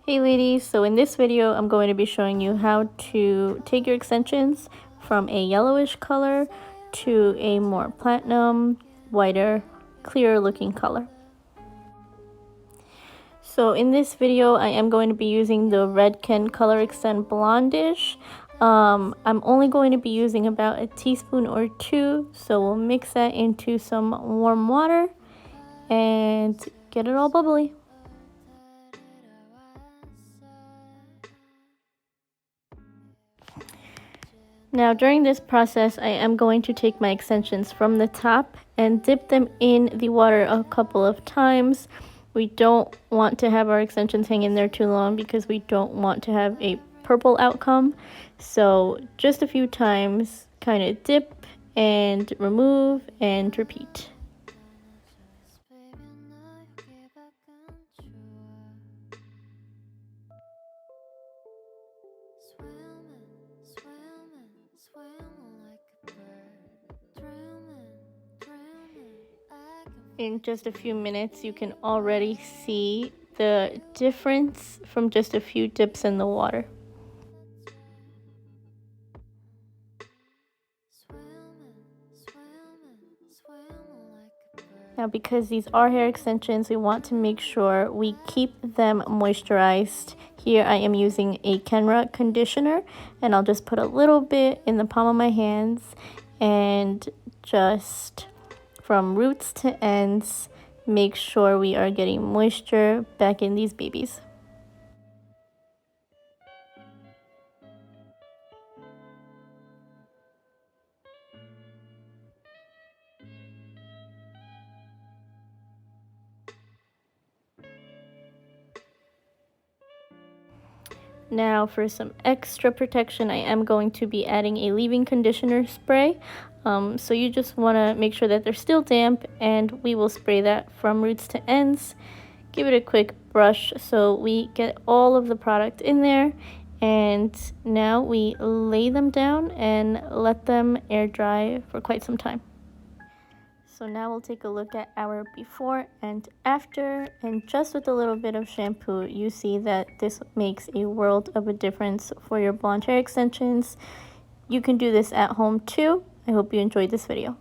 Hey ladies, so in this video I'm going to be showing you how to take your extensions from a yellowish color to a more platinum, whiter, clearer looking color. So in this video I am going to be using the Redken Color Extend Blondish. I'm only going to be using about a teaspoon or two, so we'll mix that into some warm water and get it all bubbly. Now during this process, I am going to take my extensions from the top and dip them in the water a couple of times. We don't want to have our extensions hang in there too long because we don't want to have a purple outcome. So just a few times, kind of dip and remove and repeat. In just a few minutes, you can already see the difference from just a few dips in the water. Now, because these are hair extensions, we want to make sure we keep them moisturized. Here I am using a Kenra conditioner, and I'll just put a little bit in the palm of my hands and just from roots to ends, make sure we are getting moisture back in these babies. Now for some extra protection, I am going to be adding a leave-in conditioner spray. So you just want to make sure that they're still damp, and we will spray that from roots to ends. Give it a quick brush so we get all of the product in there, and now we lay them down and let them air dry for quite some time. So now we'll take a look at our before and after, and just with a little bit of shampoo, you see that this makes a world of a difference for your blonde hair extensions. You can do this at home too. I hope you enjoyed this video.